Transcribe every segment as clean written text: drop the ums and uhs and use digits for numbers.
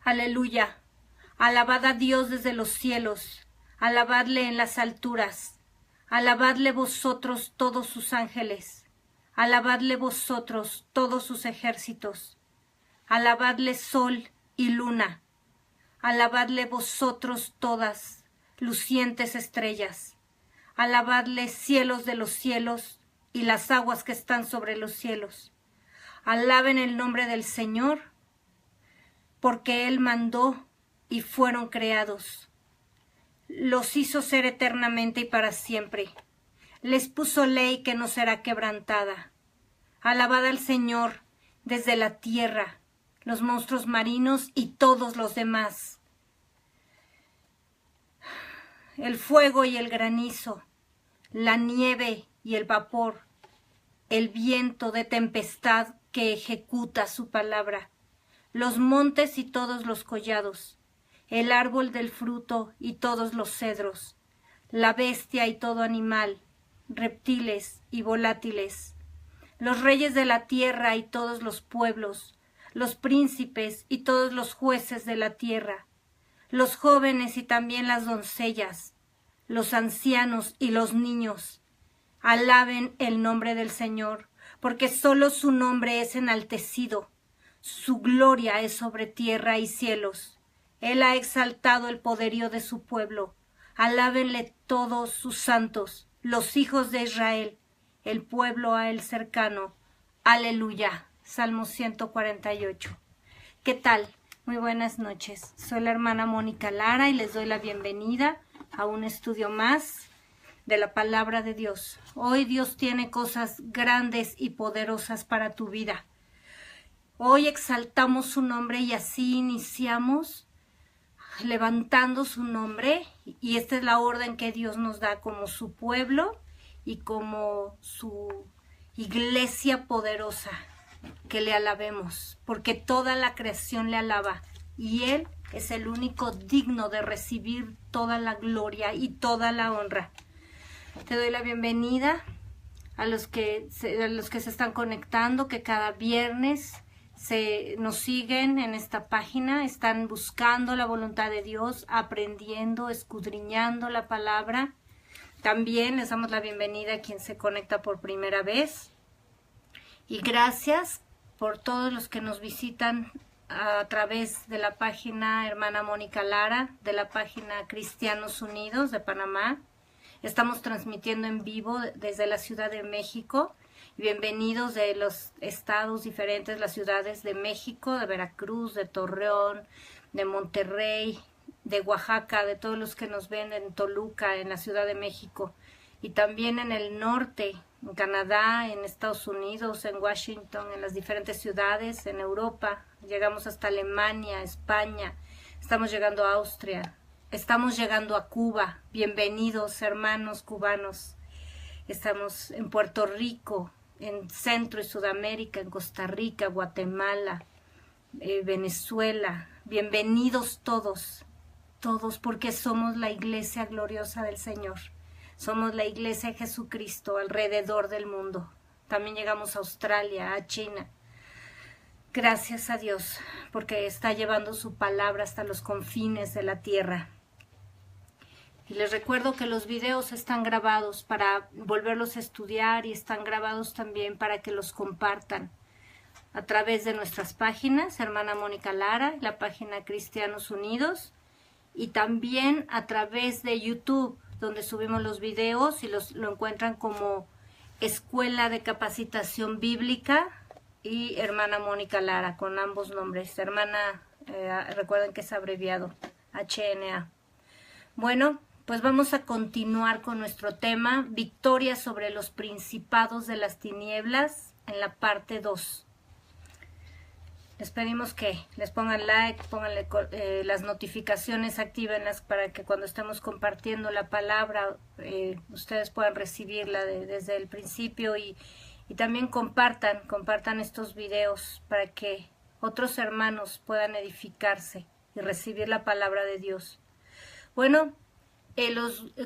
Aleluya. Alabad a Dios desde los cielos, alabadle en las alturas, alabadle vosotros todos sus ángeles, alabadle vosotros todos sus ejércitos, alabadle sol y luna, alabadle vosotros todas lucientes estrellas, alabadle cielos de los cielos y las aguas que están sobre los cielos. Alaben el nombre del Señor, porque Él mandó y fueron creados. Los hizo ser eternamente y para siempre. Les puso ley que no será quebrantada. Alabad al Señor desde la tierra, los monstruos marinos y todos los demás. El fuego y el granizo, la nieve y el vapor, el viento de tempestad que ejecuta su palabra, los montes y todos los collados, el árbol del fruto y todos los cedros, la bestia y todo animal, reptiles y volátiles, los reyes de la tierra y todos los pueblos, los príncipes y todos los jueces de la tierra, los jóvenes y también las doncellas, los ancianos y los niños. Alaben el nombre del Señor, porque solo su nombre es enaltecido. Su gloria es sobre tierra y cielos. Él ha exaltado el poderío de su pueblo. Alábenle todos sus santos, los hijos de Israel, el pueblo a él cercano. Aleluya. Salmo 148. ¿Qué tal? Muy buenas noches. Soy la hermana Mónica Lara y les doy la bienvenida a un estudio más de la palabra de Dios. Hoy Dios tiene cosas grandes y poderosas para tu vida. Hoy exaltamos su nombre y así iniciamos levantando su nombre, y esta es la orden que Dios nos da como su pueblo y como su iglesia poderosa, que le alabemos, porque toda la creación le alaba y Él es el único digno de recibir toda la gloria y toda la honra. Te doy la bienvenida a los que se están conectando, que cada viernes nos siguen en esta página, están buscando la voluntad de Dios, aprendiendo, escudriñando la palabra. También les damos la bienvenida a quien se conecta por primera vez. Y gracias por todos los que nos visitan a través de la página Hermana Mónica Lara, de la página Cristianos Unidos de Panamá. Estamos transmitiendo en vivo desde la Ciudad de México. Bienvenidos de los estados diferentes, las ciudades de México, de Veracruz, de Torreón, de Monterrey, de Oaxaca, de todos los que nos ven en Toluca, en la Ciudad de México, y también en el norte, en Canadá, en Estados Unidos, en Washington, en las diferentes ciudades, en Europa. Llegamos hasta Alemania, España, estamos llegando a Austria, estamos llegando a Cuba. Bienvenidos, hermanos cubanos. Estamos en Puerto Rico, en Centro y Sudamérica, en Costa Rica, Guatemala, Venezuela. Bienvenidos todos, porque somos la iglesia gloriosa del Señor. Somos la iglesia de Jesucristo alrededor del mundo. También llegamos a Australia, a China. Gracias a Dios, porque está llevando su palabra hasta los confines de la tierra. Y les recuerdo que los videos están grabados para volverlos a estudiar y están grabados también para que los compartan a través de nuestras páginas, Hermana Mónica Lara, la página Cristianos Unidos, y también a través de YouTube, donde subimos los videos y lo encuentran como Escuela de Capacitación Bíblica y Hermana Mónica Lara, con ambos nombres. Hermana, recuerden que es abreviado, HNA. Bueno, pues vamos a continuar con nuestro tema, victoria sobre los principados de las tinieblas, en la parte 2. Les pedimos que les pongan like, pónganle las notificaciones, actívenlas para que cuando estemos compartiendo la palabra, ustedes puedan recibirla desde el principio, y también compartan estos videos para que otros hermanos puedan edificarse y recibir la palabra de Dios. Bueno,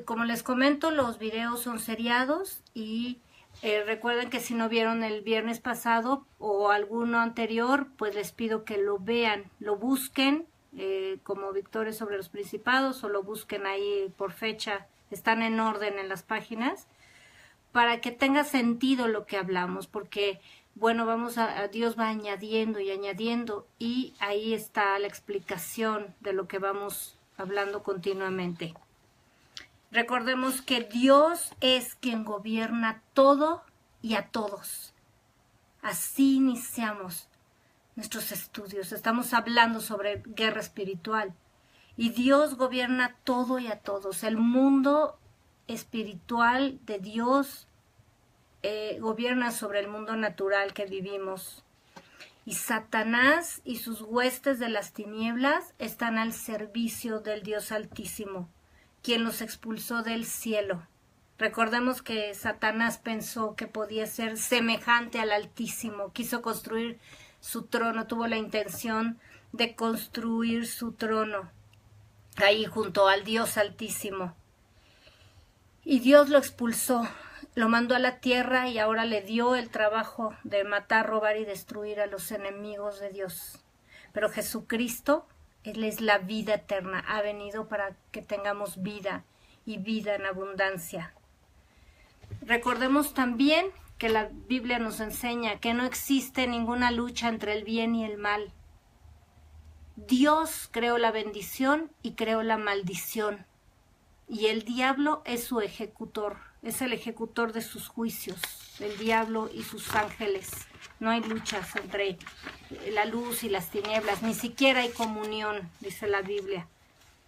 como les comento, los videos son seriados y recuerden que si no vieron el viernes pasado o alguno anterior, pues les pido que lo vean, lo busquen como Victorias sobre los Principados, o lo busquen ahí por fecha, están en orden en las páginas, para que tenga sentido lo que hablamos, porque bueno, Dios va añadiendo y añadiendo, y ahí está la explicación de lo que vamos hablando continuamente. Recordemos que Dios es quien gobierna todo y a todos. Así iniciamos nuestros estudios. Estamos hablando sobre guerra espiritual. Y Dios gobierna todo y a todos. El mundo espiritual de Dios gobierna sobre el mundo natural que vivimos. Y Satanás y sus huestes de las tinieblas están al servicio del Dios Altísimo, quien los expulsó del cielo. Recordemos que Satanás pensó que podía ser semejante al Altísimo, quiso construir su trono, tuvo la intención de construir su trono ahí junto al Dios Altísimo. Y Dios lo expulsó, lo mandó a la tierra y ahora le dio el trabajo de matar, robar y destruir a los enemigos de Dios. Pero Jesucristo, Él es la vida eterna, ha venido para que tengamos vida y vida en abundancia. Recordemos también que la Biblia nos enseña que no existe ninguna lucha entre el bien y el mal. Dios creó la bendición y creó la maldición. Y el diablo es su ejecutor, es el ejecutor de sus juicios, el diablo y sus ángeles. No hay luchas entre la luz y las tinieblas, ni siquiera hay comunión, dice la Biblia.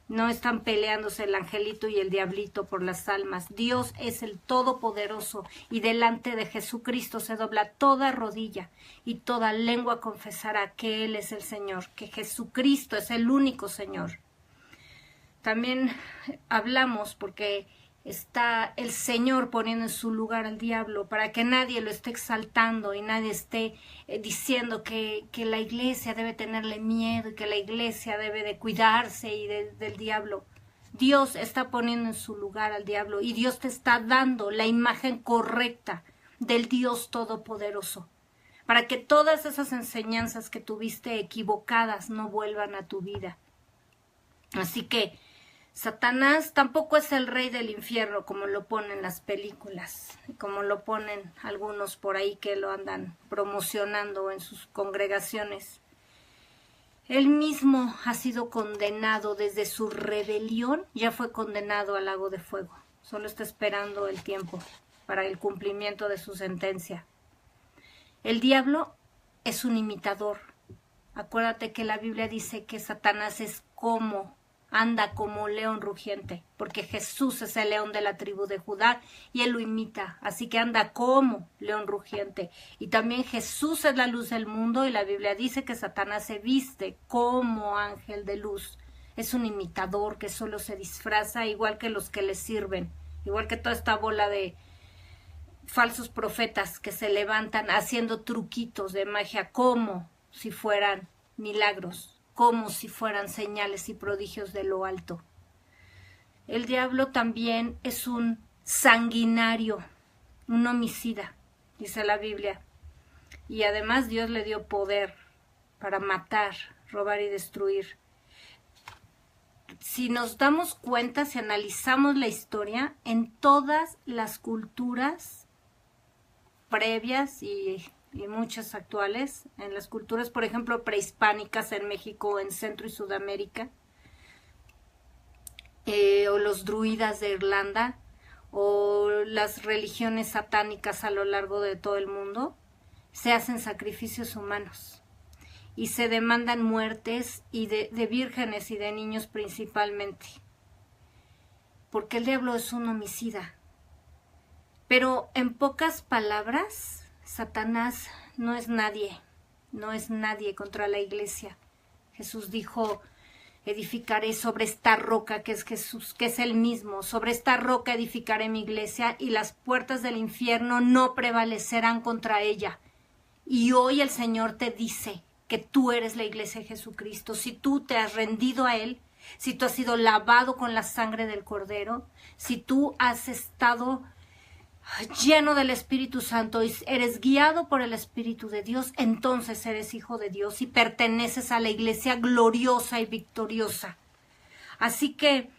No están peleándose el angelito y el diablito por las almas. Dios es el Todopoderoso y delante de Jesucristo se dobla toda rodilla y toda lengua confesará que Él es el Señor, que Jesucristo es el único Señor. También hablamos porque está el Señor poniendo en su lugar al diablo para que nadie lo esté exaltando y nadie esté diciendo que la iglesia debe tenerle miedo y que la iglesia debe de cuidarse del diablo. Dios está poniendo en su lugar al diablo y Dios te está dando la imagen correcta del Dios Todopoderoso para que todas esas enseñanzas que tuviste equivocadas no vuelvan a tu vida. Así que Satanás tampoco es el rey del infierno como lo ponen las películas, como lo ponen algunos por ahí que lo andan promocionando en sus congregaciones. Él mismo ha sido condenado desde su rebelión, ya fue condenado al lago de fuego. Solo está esperando el tiempo para el cumplimiento de su sentencia. El diablo es un imitador. Acuérdate que la Biblia dice que Satanás anda como león rugiente, porque Jesús es el león de la tribu de Judá y Él lo imita, así que anda como león rugiente. Y también Jesús es la luz del mundo y la Biblia dice que Satanás se viste como ángel de luz. Es un imitador que solo se disfraza igual que los que le sirven, igual que toda esta bola de falsos profetas que se levantan haciendo truquitos de magia como si fueran milagros, como si fueran señales y prodigios de lo alto. El diablo también es un sanguinario, un homicida, dice la Biblia. Y además Dios le dio poder para matar, robar y destruir. Si nos damos cuenta, si analizamos la historia, en todas las culturas previas y muchas actuales, en las culturas, por ejemplo, prehispánicas en México, en Centro y Sudamérica, o los druidas de Irlanda, o las religiones satánicas a lo largo de todo el mundo, se hacen sacrificios humanos y se demandan muertes y de vírgenes y de niños principalmente, porque el diablo es un homicida. Pero en pocas palabras, Satanás no es nadie contra la iglesia. Jesús dijo, edificaré sobre esta roca que es Jesús, que es Él mismo, sobre esta roca edificaré mi iglesia y las puertas del infierno no prevalecerán contra ella. Y hoy el Señor te dice que tú eres la iglesia de Jesucristo. Si tú te has rendido a Él, si tú has sido lavado con la sangre del Cordero, si tú has estado lleno del Espíritu Santo y eres guiado por el Espíritu de Dios, entonces eres hijo de Dios y perteneces a la iglesia gloriosa y victoriosa. Así que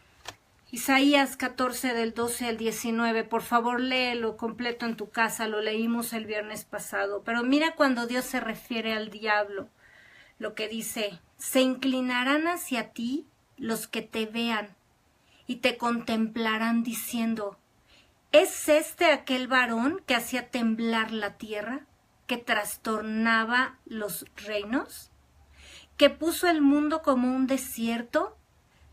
Isaías 14 del 12 al 19, por favor léelo completo en tu casa, lo leímos el viernes pasado, pero mira cuando Dios se refiere al diablo, lo que dice: se inclinarán hacia ti los que te vean y te contemplarán diciendo: ¿es este aquel varón que hacía temblar la tierra, que trastornaba los reinos, que puso el mundo como un desierto,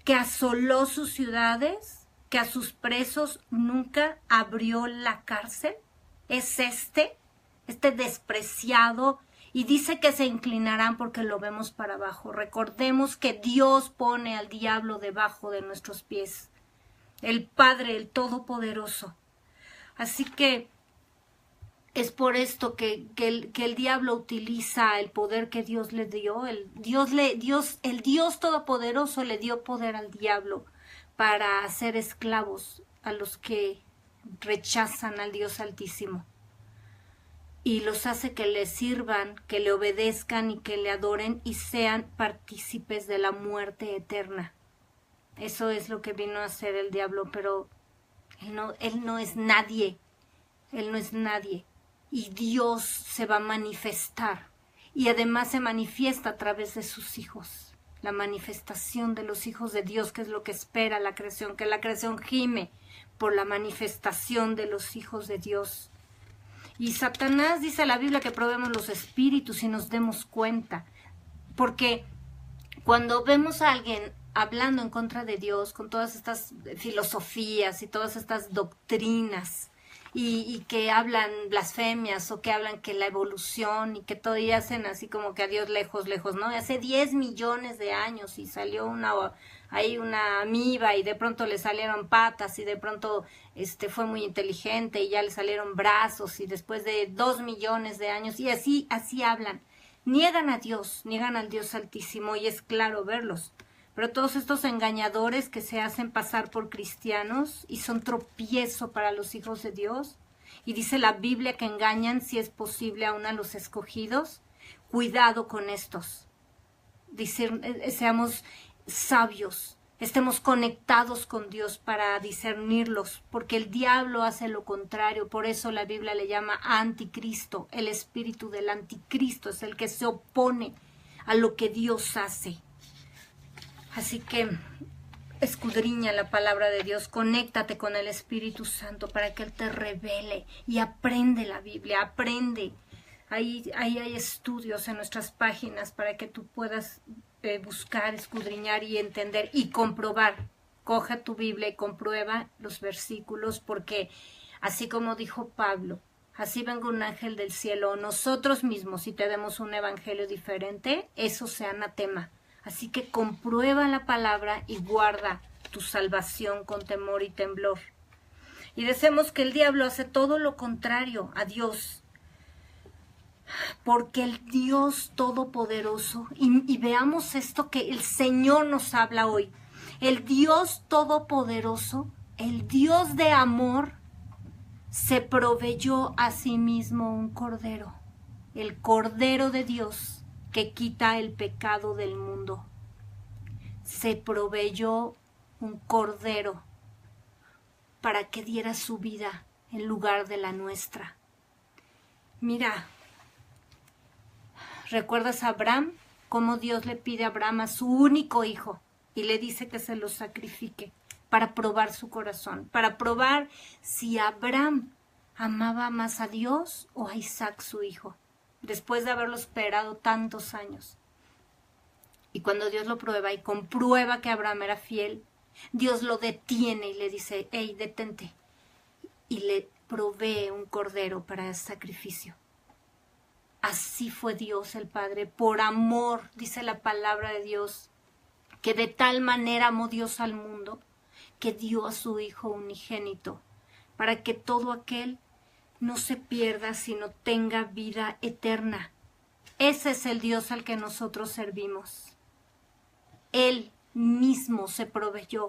que asoló sus ciudades, que a sus presos nunca abrió la cárcel? ¿Es este despreciado? Y dice que se inclinarán porque lo vemos para abajo. Recordemos que Dios pone al diablo debajo de nuestros pies, el Padre, el Todopoderoso. Así que es por esto que el diablo utiliza el poder que Dios le dio. El Dios Todopoderoso le dio poder al diablo para hacer esclavos a los que rechazan al Dios Altísimo. Y los hace que le sirvan, que le obedezcan y que le adoren y sean partícipes de la muerte eterna. Eso es lo que vino a hacer el diablo, pero él no es nadie. Él no es nadie. Y Dios se va a manifestar. Y además se manifiesta a través de sus hijos. La manifestación de los hijos de Dios, que es lo que espera la creación, que la creación gime por la manifestación de los hijos de Dios. Y Satanás, dice la Biblia, que probemos los espíritus y nos demos cuenta. Porque cuando vemos a alguien hablando en contra de Dios, con todas estas filosofías y todas estas doctrinas, y que hablan blasfemias o que hablan que la evolución y que todo, y hacen así como que a Dios lejos, lejos, ¿no? Hace 10 millones de años y salió una amiba y de pronto le salieron patas y de pronto fue muy inteligente y ya le salieron brazos y después de 2 millones de años, y así hablan. Niegan a Dios, niegan al Dios Altísimo, y es claro verlos. Pero todos estos engañadores que se hacen pasar por cristianos y son tropiezo para los hijos de Dios, y dice la Biblia que engañan, si es posible, aún a los escogidos, cuidado con estos. Dice, seamos sabios, estemos conectados con Dios para discernirlos, porque el diablo hace lo contrario. Por eso la Biblia le llama anticristo. El espíritu del anticristo es el que se opone a lo que Dios hace. Así que escudriña la palabra de Dios, conéctate con el Espíritu Santo para que Él te revele y aprende la Biblia, aprende. Ahí hay estudios en nuestras páginas para que tú puedas buscar, escudriñar y entender y comprobar. Coge tu Biblia y comprueba los versículos, porque así como dijo Pablo, así venga un ángel del cielo o nosotros mismos, si te demos un evangelio diferente, eso sea anatema. Así que comprueba la palabra y guarda tu salvación con temor y temblor. Y decimos que el diablo hace todo lo contrario a Dios. Porque el Dios Todopoderoso, y veamos esto que el Señor nos habla hoy, el Dios Todopoderoso, el Dios de amor, se proveyó a sí mismo un cordero, el Cordero de Dios, que quita el pecado del mundo. Se proveyó un cordero para que diera su vida en lugar de la nuestra. Mira, ¿recuerdas a Abraham? Cómo Dios le pide a Abraham a su único hijo y le dice que se lo sacrifique para probar su corazón, para probar si Abraham amaba más a Dios o a Isaac su hijo, después de haberlo esperado tantos años. Y cuando Dios lo prueba y comprueba que Abraham era fiel, Dios lo detiene y le dice: hey, detente. Y le provee un cordero para el sacrificio. Así fue Dios el Padre, por amor, dice la palabra de Dios, que de tal manera amó Dios al mundo, que dio a su Hijo unigénito, para que todo aquel no se pierda, sino tenga vida eterna. Ese es el Dios al que nosotros servimos. Él mismo se proveyó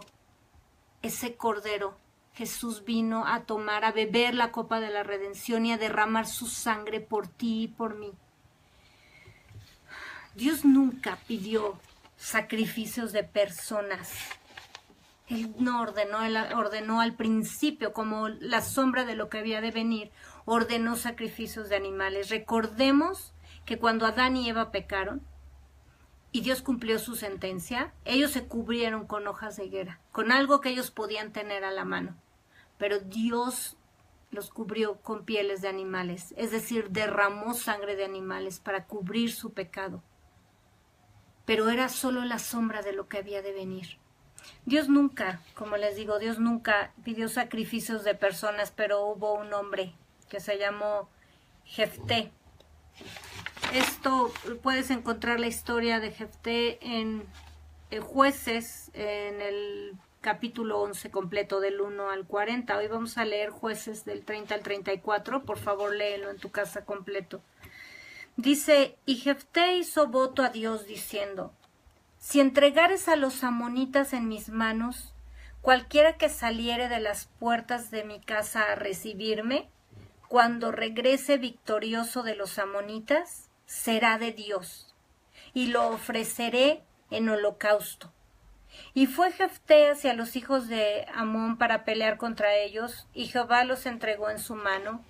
ese cordero Jesús vino a tomar, a beber la copa de la redención y a derramar su sangre por ti y por mí. Dios nunca pidió sacrificios de personas. Él no ordenó, él ordenó al principio, como la sombra de lo que había de venir, ordenó sacrificios de animales. Recordemos que cuando Adán y Eva pecaron y Dios cumplió su sentencia, ellos se cubrieron con hojas de higuera, con algo que ellos podían tener a la mano. Pero Dios los cubrió con pieles de animales, es decir, derramó sangre de animales para cubrir su pecado. Pero era solo la sombra de lo que había de venir. Dios nunca, como les digo, Dios nunca pidió sacrificios de personas, pero hubo un hombre que se llamó Jefté. Esto puedes encontrar la historia de Jefté en Jueces, en el capítulo 11 completo, del 1 al 40. Hoy vamos a leer Jueces del 30 al 34. Por favor, léelo en tu casa completo. Dice, y Jefté hizo voto a Dios diciendo, si entregares a los amonitas en mis manos, cualquiera que saliere de las puertas de mi casa a recibirme, cuando regrese victorioso de los amonitas, será de Dios, y lo ofreceré en holocausto. Y fue Jefté hacia los hijos de Amón para pelear contra ellos, y Jehová los entregó en su mano,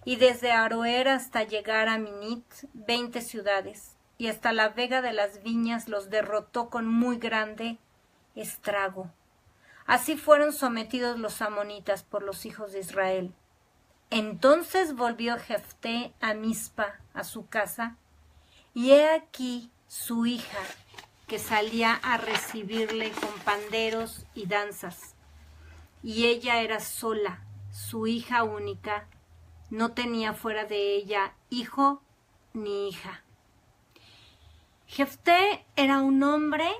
y desde Aroer hasta llegar a Minit, 20 ciudades, y hasta la vega de las viñas los derrotó con muy grande estrago. Así fueron sometidos los amonitas por los hijos de Israel. Entonces volvió Jefté a Mizpa, a su casa, y he aquí su hija, que salía a recibirle con panderos y danzas. Y ella era sola, su hija única, no tenía fuera de ella hijo ni hija. Jefté era un hombre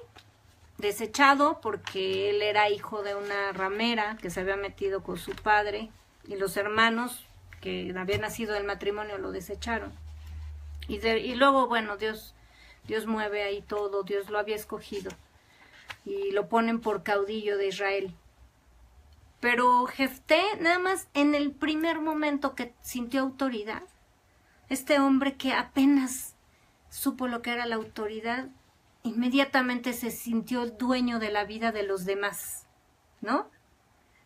desechado porque él era hijo de una ramera que se había metido con su padre y los hermanos que habían nacido del matrimonio lo desecharon. Y luego, bueno, Dios mueve ahí todo, Dios lo había escogido y lo ponen por caudillo de Israel. Pero Jefté, nada más en el primer momento que sintió autoridad, este hombre que apenas supo lo que era la autoridad, inmediatamente se sintió dueño de la vida de los demás, ¿no?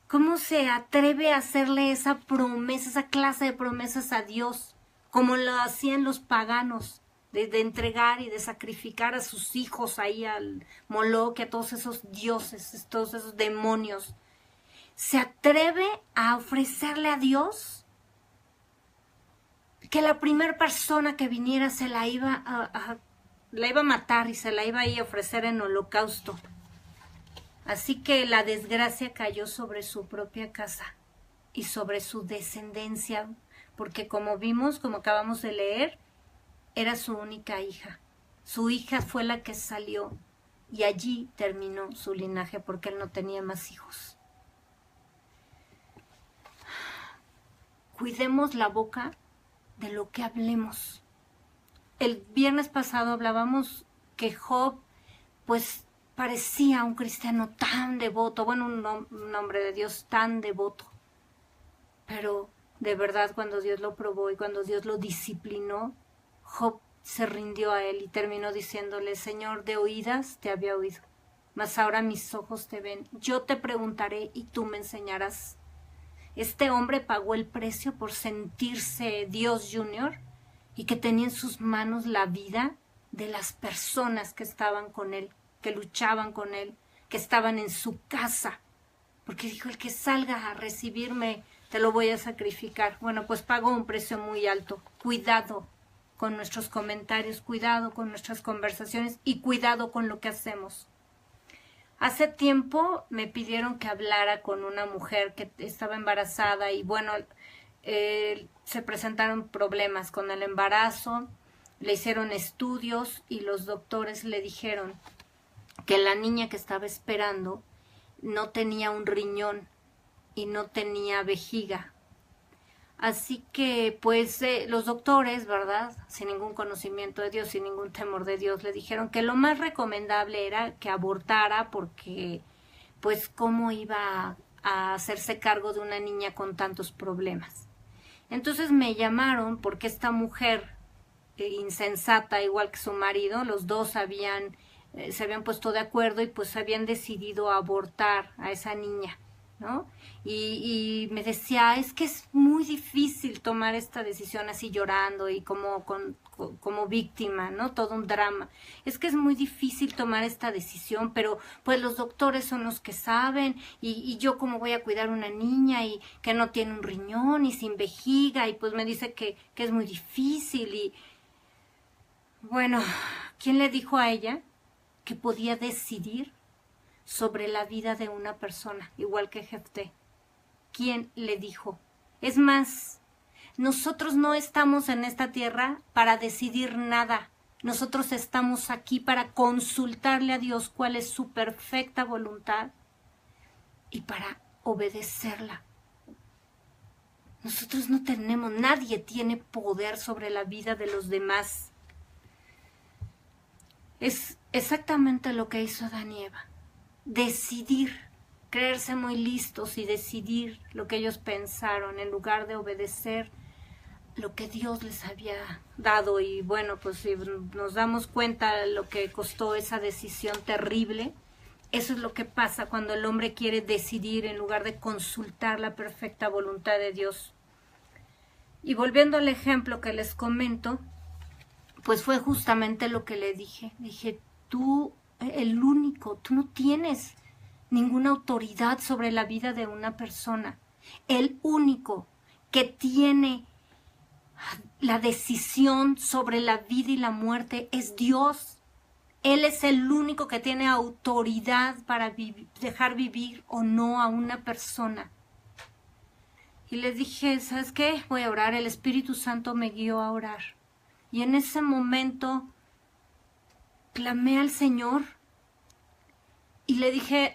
¿Cómo se atreve a hacerle esa promesa, esa clase de promesas a Dios, como lo hacían los paganos, de entregar y de sacrificar a sus hijos ahí al Moloch, a todos esos dioses, todos esos demonios? ¿Se atreve a ofrecerle a Dios que la primera persona que viniera se la iba a matar y se la iba a ir a ofrecer en holocausto? Así que la desgracia cayó sobre su propia casa y sobre su descendencia, porque como vimos, como acabamos de leer, era su única hija. Su hija fue la que salió y allí terminó su linaje porque él no tenía más hijos. Cuidemos la boca de lo que hablemos. El viernes pasado hablábamos que Job, pues, parecía un cristiano tan devoto, bueno, un hombre de Dios tan devoto, pero de verdad cuando Dios lo probó y cuando Dios lo disciplinó, Job se rindió a él y terminó diciéndole, Señor, de oídas te había oído, mas ahora mis ojos te ven, yo te preguntaré y tú me enseñarás. Este hombre pagó el precio por sentirse Dios Junior y que tenía en sus manos la vida de las personas que estaban con él, que luchaban con él, que estaban en su casa. Porque dijo, el que salga a recibirme, te lo voy a sacrificar. Bueno, pues pagó un precio muy alto. Cuidado con nuestros comentarios, cuidado con nuestras conversaciones y cuidado con lo que hacemos. Hace tiempo me pidieron que hablara con una mujer que estaba embarazada y bueno, se presentaron problemas con el embarazo, le hicieron estudios y los doctores le dijeron que la niña que estaba esperando no tenía un riñón y no tenía vejiga. Así que, pues, los doctores, ¿verdad?, sin ningún conocimiento de Dios, sin ningún temor de Dios, le dijeron que lo más recomendable era que abortara porque, pues, cómo iba a hacerse cargo de una niña con tantos problemas. Entonces me llamaron porque esta mujer insensata, igual que su marido, los dos se habían puesto de acuerdo y pues habían decidido abortar a esa niña, ¿no? Y me decía, es que es muy difícil tomar esta decisión así llorando y como víctima, ¿no? Todo un drama. Es que es muy difícil tomar esta decisión, pero pues los doctores son los que saben y yo cómo voy a cuidar una niña y que no tiene un riñón y sin vejiga y pues me dice que es muy difícil y bueno, ¿quién le dijo a ella que podía decidir sobre la vida de una persona, igual que Jefté? ¿Quién le dijo? Es más, nosotros no estamos en esta tierra para decidir nada. Nosotros estamos aquí para consultarle a Dios cuál es su perfecta voluntad y para obedecerla. Nosotros no tenemos, nadie tiene poder sobre la vida de los demás. Es exactamente lo que hizo Adán y Eva. Decidir, creerse muy listos y decidir lo que ellos pensaron en lugar de obedecer lo que Dios les había dado. Y bueno, pues si nos damos cuenta lo que costó esa decisión terrible, eso es lo que pasa cuando el hombre quiere decidir en lugar de consultar la perfecta voluntad de Dios. Y volviendo al ejemplo que les comento, pues fue justamente lo que le dije. Dije, tú, el único, tú no tienes ninguna autoridad sobre la vida de una persona. El único que tiene la decisión sobre la vida y la muerte es Dios. Él es el único que tiene autoridad para dejar vivir o no a una persona. Y les dije, ¿sabes qué? Voy a orar. El Espíritu Santo me guió a orar. Y en ese momento clamé al Señor y le dije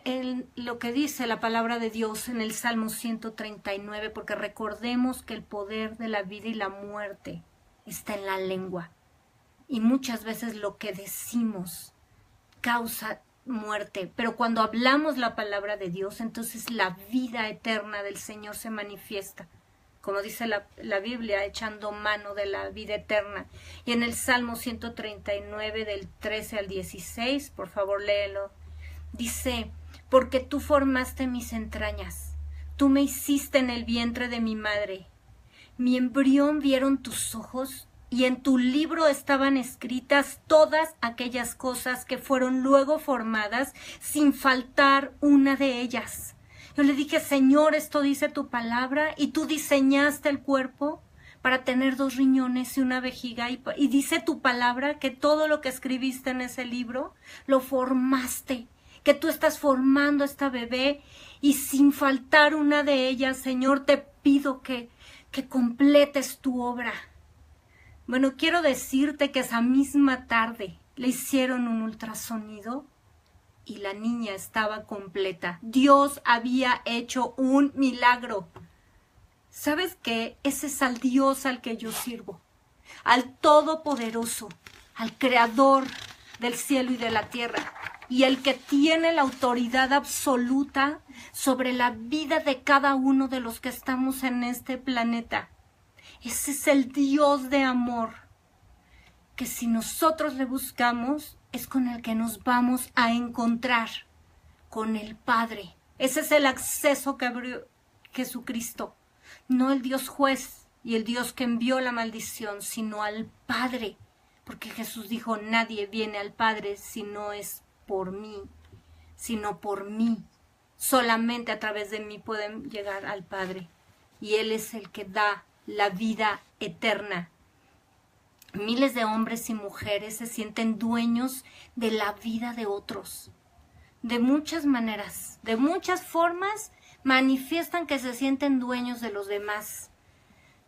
lo que dice la palabra de Dios en el Salmo 139, porque recordemos que el poder de la vida y la muerte está en la lengua. Y muchas veces lo que decimos causa muerte, pero cuando hablamos la palabra de Dios, entonces la vida eterna del Señor se manifiesta. Como dice la Biblia, echando mano de la vida eterna. Y en el Salmo 139, del 13 al 16, por favor léelo, dice, porque tú formaste mis entrañas, tú me hiciste en el vientre de mi madre. Mi embrión vieron tus ojos, y en tu libro estaban escritas todas aquellas cosas que fueron luego formadas, sin faltar una de ellas. Yo le dije, Señor, esto dice tu palabra, y tú diseñaste el cuerpo para tener 2 riñones y una vejiga, y dice tu palabra que todo lo que escribiste en ese libro lo formaste, que tú estás formando esta bebé, y sin faltar una de ellas, Señor, te pido que completes tu obra. Bueno, quiero decirte que esa misma tarde le hicieron un ultrasonido y la niña estaba completa. Dios había hecho un milagro. ¿Sabes qué? Ese es al Dios al que yo sirvo, al Todopoderoso, al Creador del cielo y de la tierra, y el que tiene la autoridad absoluta sobre la vida de cada uno de los que estamos en este planeta. Ese es el Dios de amor, que si nosotros le buscamos, es con el que nos vamos a encontrar, con el Padre. Ese es el acceso que abrió Jesucristo, no el Dios juez y el Dios que envió la maldición, sino al Padre, porque Jesús dijo, nadie viene al Padre si no es por mí, sino por mí. Solamente a través de mí pueden llegar al Padre, y Él es el que da la vida eterna. Miles de hombres y mujeres se sienten dueños de la vida de otros. De muchas maneras, de muchas formas, manifiestan que se sienten dueños de los demás,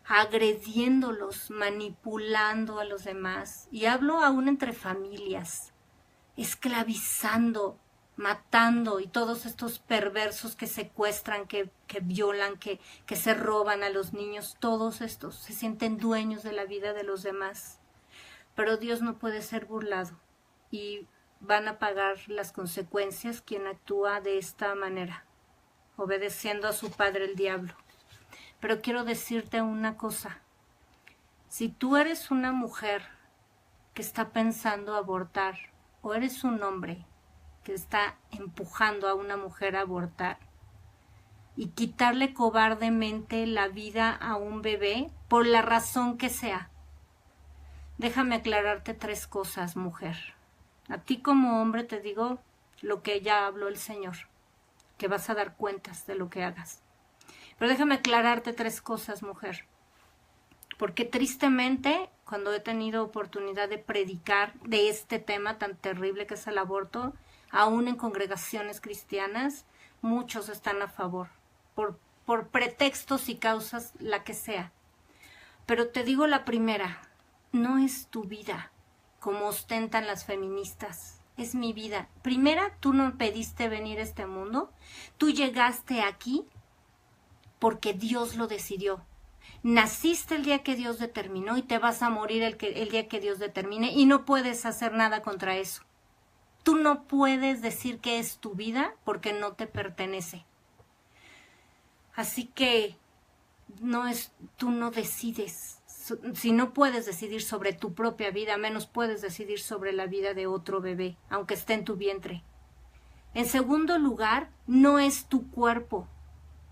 agrediéndolos, manipulando a los demás. Y hablo aún entre familias, esclavizando, matando, y todos estos perversos que secuestran, que violan, que se roban a los niños, todos estos se sienten dueños de la vida de los demás. Pero Dios no puede ser burlado y van a pagar las consecuencias quien actúa de esta manera. obedeciendo a su padre el diablo. Pero quiero decirte una cosa. Si tú eres una mujer que está pensando abortar, o eres un hombre que está empujando a una mujer a abortar y quitarle cobardemente la vida a un bebé, por la razón que sea, déjame aclararte 3 cosas, mujer. A ti como hombre te digo lo que ya habló el Señor, que vas a dar cuentas de lo que hagas. Pero déjame aclararte 3 cosas, mujer. Porque tristemente, cuando he tenido oportunidad de predicar de este tema tan terrible que es el aborto, aún en congregaciones cristianas, muchos están a favor, por pretextos y causas, la que sea. Pero te digo la primera, no es tu vida, como ostentan las feministas. Es mi vida. Primera, tú no pediste venir a este mundo. Tú llegaste aquí porque Dios lo decidió. Naciste el día que Dios determinó y te vas a morir el día que Dios determine y no puedes hacer nada contra eso. Tú no puedes decir que es tu vida porque no te pertenece. Así que tú no decides. Si no puedes decidir sobre tu propia vida, menos puedes decidir sobre la vida de otro bebé, aunque esté en tu vientre. En segundo lugar, no es tu cuerpo,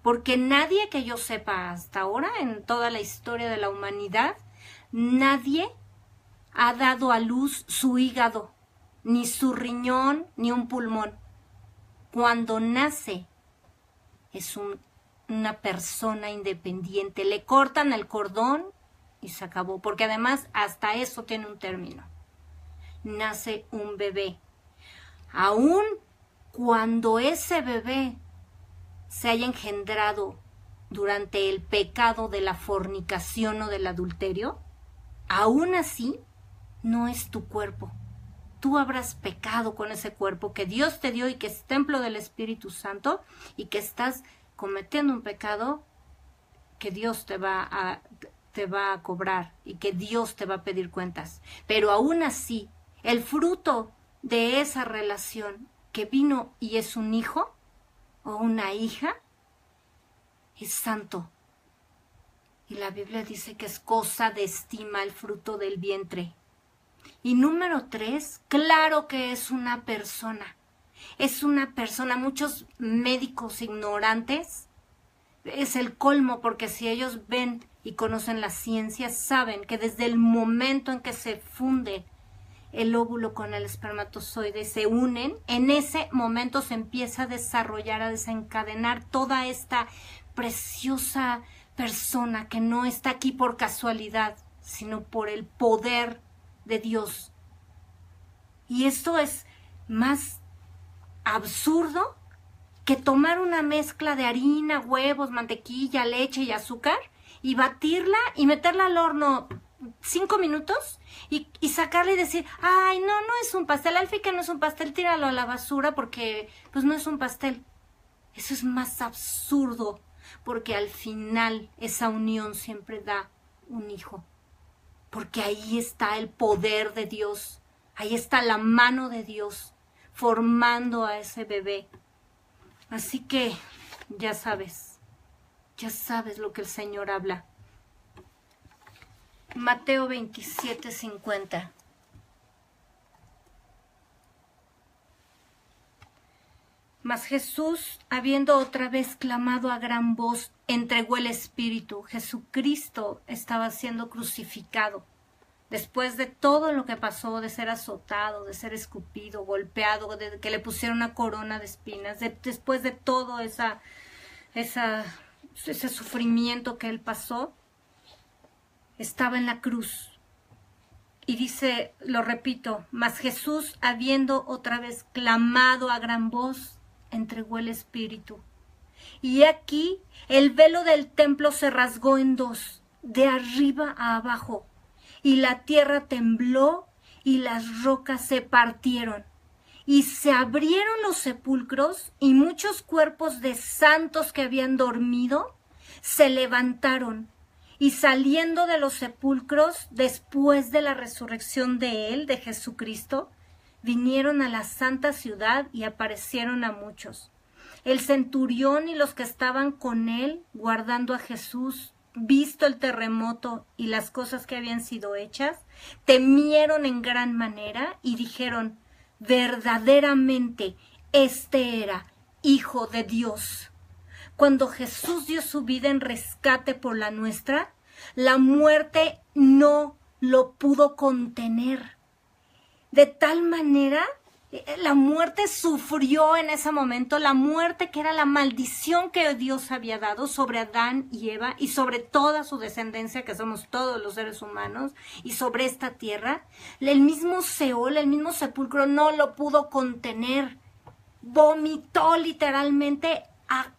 porque nadie que yo sepa hasta ahora, en toda la historia de la humanidad, nadie ha dado a luz su hígado, ni su riñón, ni un pulmón. Cuando nace, es una persona independiente. Le cortan el cordón y se acabó, porque además hasta eso tiene un término. Nace un bebé. Aún cuando ese bebé se haya engendrado durante el pecado de la fornicación o del adulterio, aún así no es tu cuerpo. Tú habrás pecado con ese cuerpo que Dios te dio y que es templo del Espíritu Santo y que estás cometiendo un pecado que Dios te va a cobrar y que Dios te va a pedir cuentas. Pero aún así, el fruto de esa relación que vino y es un hijo o una hija, es santo. Y la Biblia dice que es cosa de estima el fruto del vientre. Y número 3, claro que es una persona. Es una persona. Muchos médicos ignorantes, es el colmo, porque si ellos ven y conocen la ciencia, saben que desde el momento en que se funde el óvulo con el espermatozoide, se unen, en ese momento se empieza a desarrollar, a desencadenar toda esta preciosa persona que no está aquí por casualidad, sino por el poder de Dios. Y esto es más absurdo que tomar una mezcla de harina, huevos, mantequilla, leche y azúcar y batirla y meterla al horno 5 minutos y sacarle y decir, ay, no es un pastel, Alfie, que no es un pastel, tíralo a la basura porque pues no es un pastel. Eso es más absurdo, porque al final esa unión siempre da un hijo, porque ahí está el poder de Dios, ahí está la mano de Dios formando a ese bebé. Así que ya sabes lo que el Señor habla. Mateo 27:50. Mas Jesús, habiendo otra vez clamado a gran voz, entregó el Espíritu. Jesucristo estaba siendo crucificado. Después de todo lo que pasó, de ser azotado, de ser escupido, golpeado, de que le pusieron una corona de espinas, después de todo ese sufrimiento que él pasó, estaba en la cruz. Y dice, lo repito, mas Jesús, habiendo otra vez clamado a gran voz, entregó el Espíritu. Y aquí el velo del templo se rasgó en 2, de arriba a abajo, y la tierra tembló y las rocas se partieron. Y se abrieron los sepulcros y muchos cuerpos de santos que habían dormido se levantaron. Y saliendo de los sepulcros, después de la resurrección de él, de Jesucristo, vinieron a la santa ciudad y aparecieron a muchos. El centurión y los que estaban con él guardando a Jesús, visto el terremoto y las cosas que habían sido hechas, temieron en gran manera y dijeron, verdaderamente este era Hijo de Dios. Cuando Jesús dio su vida en rescate por la nuestra, la muerte no lo pudo contener. De tal manera, la muerte sufrió en ese momento, la muerte que era la maldición que Dios había dado sobre Adán y Eva y sobre toda su descendencia, que somos todos los seres humanos, y sobre esta tierra. El mismo Seol, el mismo sepulcro no lo pudo contener. Vomitó literalmente a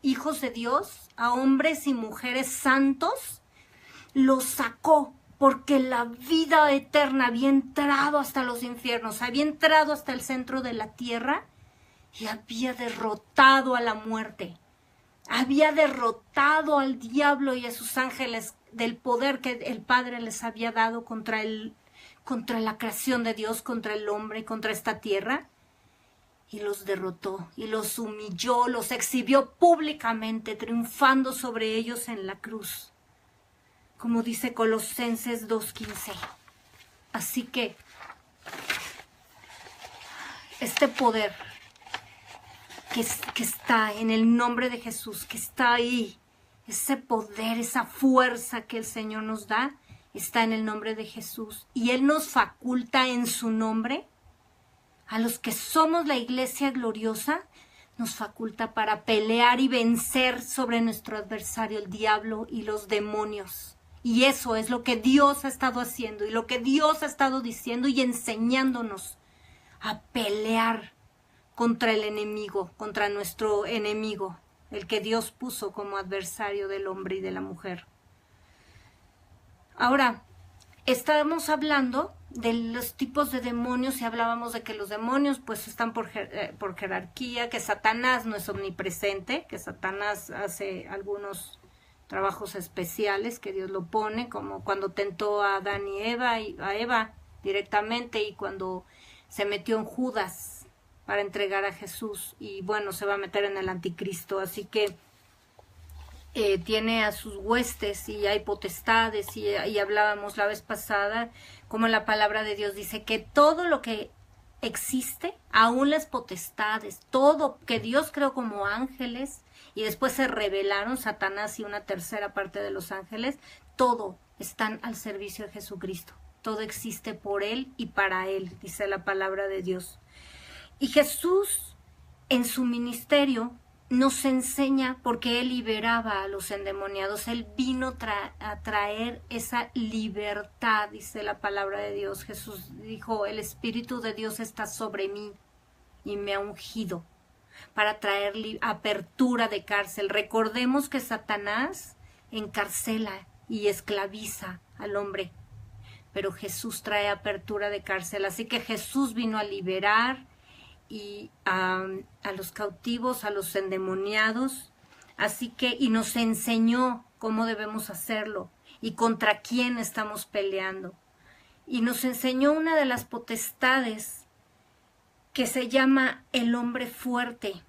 hijos de Dios, a hombres y mujeres santos, los sacó porque la vida eterna había entrado hasta los infiernos, había entrado hasta el centro de la tierra y había derrotado a la muerte, había derrotado al diablo y a sus ángeles del poder que el Padre les había dado contra la creación de Dios, contra el hombre, contra esta tierra. Y los derrotó, y los humilló, los exhibió públicamente, triunfando sobre ellos en la cruz. Como dice Colosenses 2:15. Así que, este poder que está en el nombre de Jesús, que está ahí, ese poder, esa fuerza que el Señor nos da, está en el nombre de Jesús. Y Él nos faculta en su nombre. A los que somos la iglesia gloriosa, nos faculta para pelear y vencer sobre nuestro adversario, el diablo y los demonios. Y eso es lo que Dios ha estado haciendo y lo que Dios ha estado diciendo y enseñándonos a pelear contra el enemigo, contra nuestro enemigo, el que Dios puso como adversario del hombre y de la mujer. Ahora, estábamos hablando de los tipos de demonios y hablábamos de que los demonios pues están por jerarquía, que Satanás no es omnipresente, que Satanás hace algunos trabajos especiales que Dios lo pone, como cuando tentó a Adán y a Eva directamente, y cuando se metió en Judas para entregar a Jesús, y bueno, se va a meter en el anticristo, así que tiene a sus huestes y hay potestades y hablábamos la vez pasada como la palabra de Dios dice que todo lo que existe, aún las potestades, todo que Dios creó como ángeles y después se rebelaron Satanás y una tercera parte de los ángeles, todo están al servicio de Jesucristo, todo existe por Él y para Él, dice la palabra de Dios. Y Jesús en su ministerio nos enseña porque Él liberaba a los endemoniados. Él vino a traer esa libertad, dice la palabra de Dios. Jesús dijo, el Espíritu de Dios está sobre mí y me ha ungido para traer apertura de cárcel. Recordemos que Satanás encarcela y esclaviza al hombre, pero Jesús trae apertura de cárcel. Así que Jesús vino a liberar y a los cautivos, a los endemoniados, así que, y nos enseñó cómo debemos hacerlo y contra quién estamos peleando. Y nos enseñó una de las potestades que se llama el hombre fuerte.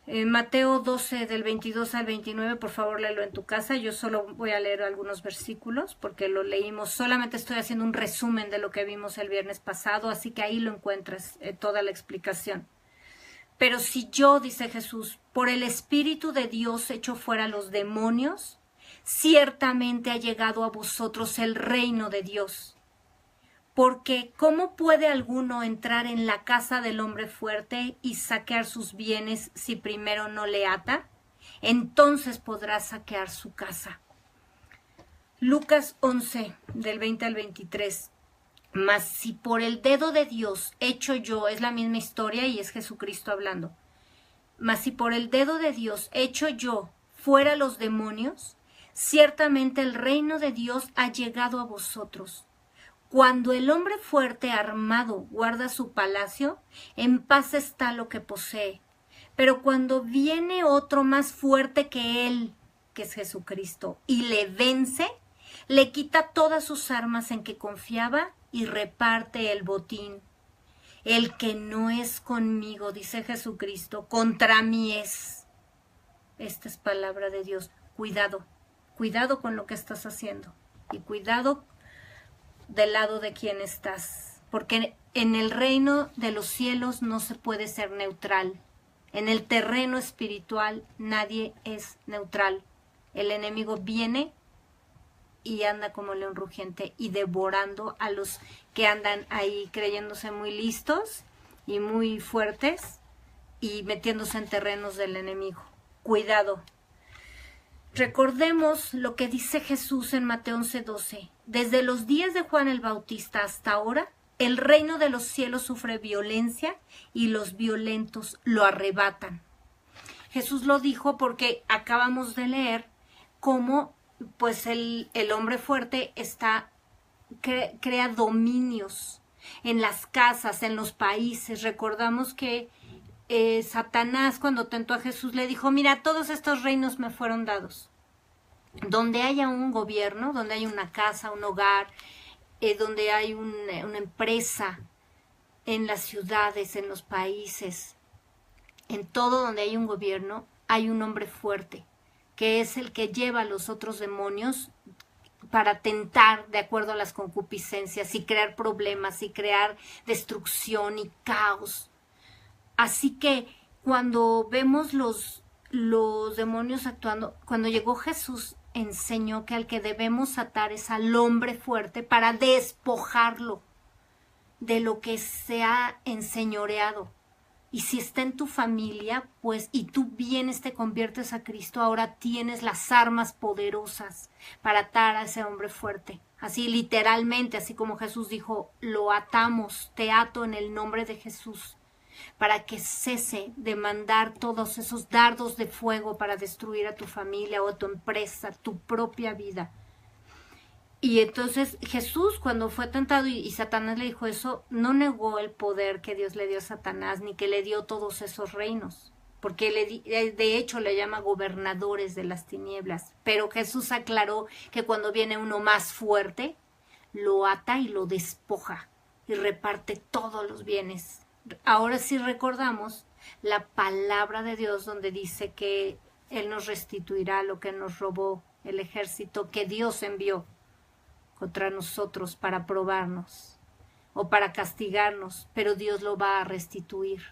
Mateo 12 del 22 al 29, por favor léelo en tu casa. Yo solo voy a leer algunos versículos porque lo leímos. Solamente estoy haciendo un resumen de lo que vimos el viernes pasado, así que ahí lo encuentras, toda la explicación. Pero si yo, dice Jesús, por el Espíritu de Dios echo fuera los demonios, ciertamente ha llegado a vosotros el reino de Dios. Porque ¿cómo puede alguno entrar en la casa del hombre fuerte y saquear sus bienes si primero no le ata? Entonces podrá saquear su casa. Lucas 11, del 20 al 23. Mas si por el dedo de Dios hecho yo, es la misma historia y es Jesucristo hablando. Mas si por el dedo de Dios hecho yo fuera los demonios, ciertamente el reino de Dios ha llegado a vosotros. Cuando el hombre fuerte armado guarda su palacio, en paz está lo que posee. Pero cuando viene otro más fuerte que él, que es Jesucristo, y le vence, le quita todas sus armas en que confiaba y reparte el botín. El que no es conmigo, dice Jesucristo, contra mí es. Esta es palabra de Dios. Cuidado, cuidado con lo que estás haciendo y cuidado del lado de quien estás, porque en el reino de los cielos no se puede ser neutral. En el terreno espiritual nadie es neutral. El enemigo viene y anda como león rugiente y devorando a los que andan ahí creyéndose muy listos y muy fuertes y metiéndose en terrenos del enemigo. Cuidado. Recordemos lo que dice Jesús en Mateo 11:12. Desde los días de Juan el Bautista hasta ahora, el reino de los cielos sufre violencia y los violentos lo arrebatan. Jesús lo dijo porque acabamos de leer cómo pues el hombre fuerte crea dominios en las casas, en los países. Recordamos que Satanás, cuando tentó a Jesús, le dijo: mira, todos estos reinos me fueron dados. Donde haya un gobierno, donde hay una casa, un hogar, donde hay una empresa, en las ciudades, en los países, en todo donde hay un gobierno, hay un hombre fuerte, que es el que lleva a los otros demonios para tentar de acuerdo a las concupiscencias y crear problemas y crear destrucción y caos. Así que cuando vemos los demonios actuando, cuando llegó Jesús enseñó que al que debemos atar es al hombre fuerte para despojarlo de lo que se ha enseñoreado. Y si está en tu familia, pues, y tú vienes, te conviertes a Cristo, ahora tienes las armas poderosas para atar a ese hombre fuerte. Así literalmente, así como Jesús dijo, lo atamos, te ato en el nombre de Jesús, para que cese de mandar todos esos dardos de fuego para destruir a tu familia o a tu empresa, tu propia vida. Y entonces Jesús, cuando fue tentado y Satanás le dijo eso, no negó el poder que Dios le dio a Satanás, ni que le dio todos esos reinos, porque de hecho le llama gobernadores de las tinieblas. Pero Jesús aclaró que cuando viene uno más fuerte, lo ata y lo despoja y reparte todos los bienes. Ahora sí recordamos la palabra de Dios donde dice que Él nos restituirá lo que nos robó el ejército que Dios envió contra nosotros para probarnos o para castigarnos, pero Dios lo va a restituir,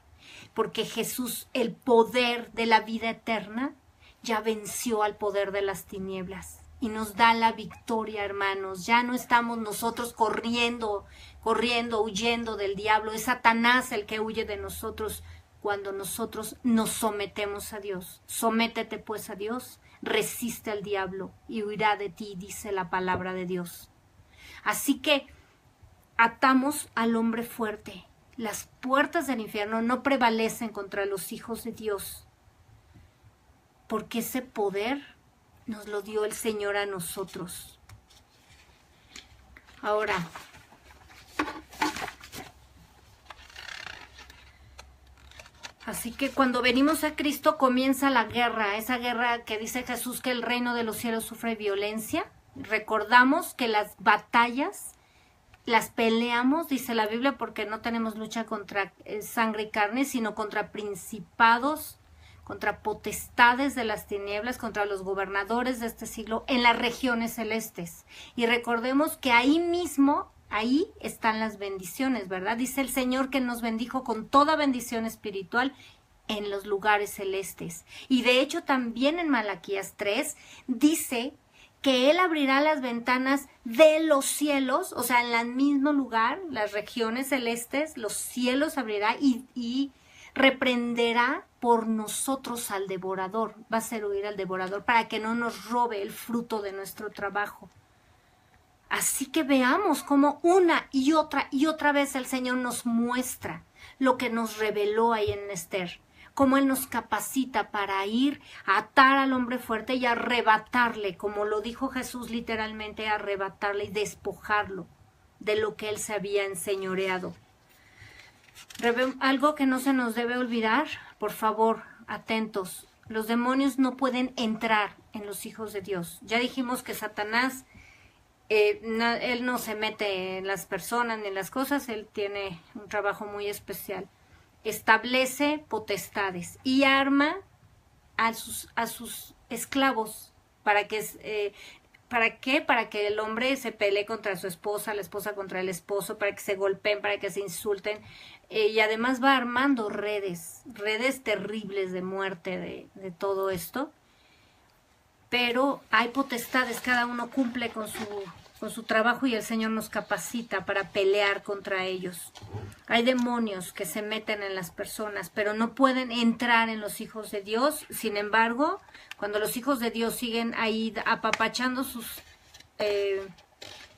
porque Jesús, el poder de la vida eterna, ya venció al poder de las tinieblas y nos da la victoria, hermanos. Ya no estamos nosotros corriendo, huyendo del diablo. Es Satanás el que huye de nosotros cuando nosotros nos sometemos a Dios. Sométete pues a Dios, resiste al diablo y huirá de ti, dice la palabra de Dios. Así que atamos al hombre fuerte. Las puertas del infierno no prevalecen contra los hijos de Dios, porque ese poder nos lo dio el Señor a nosotros. Ahora, así que cuando venimos a Cristo comienza la guerra, esa guerra que dice Jesús que el reino de los cielos sufre violencia. Recordamos que las batallas las peleamos, dice la Biblia, porque no tenemos lucha contra sangre y carne, sino contra principados, contra potestades de las tinieblas, contra los gobernadores de este siglo en las regiones celestes. Y recordemos que ahí mismo, ahí están las bendiciones, ¿verdad? Dice el Señor que nos bendijo con toda bendición espiritual en los lugares celestes. Y de hecho también en Malaquías 3 dice que Él abrirá las ventanas de los cielos, o sea, en el mismo lugar, las regiones celestes, los cielos abrirá y reprenderá por nosotros al devorador. Va a hacer huir al devorador para que no nos robe el fruto de nuestro trabajo. Así que veamos cómo una y otra vez el Señor nos muestra lo que nos reveló ahí en Esther. Cómo Él nos capacita para ir a atar al hombre fuerte y arrebatarle, como lo dijo Jesús literalmente, arrebatarle y despojarlo de lo que Él se había enseñoreado. Algo que no se nos debe olvidar, por favor, atentos. Los demonios no pueden entrar en los hijos de Dios. Ya dijimos que Satanás Él no se mete en las personas ni en las cosas, él tiene un trabajo muy especial. Establece potestades y arma a sus esclavos para que ¿para qué? Para que el hombre se pelee contra su esposa, la esposa contra el esposo, para que se golpeen, para que se insulten, y además va armando redes terribles de muerte de todo esto. Pero hay potestades, cada uno cumple con su trabajo y el Señor nos capacita para pelear contra ellos. Hay demonios que se meten en las personas, pero no pueden entrar en los hijos de Dios. Sin embargo, cuando los hijos de Dios siguen ahí apapachando sus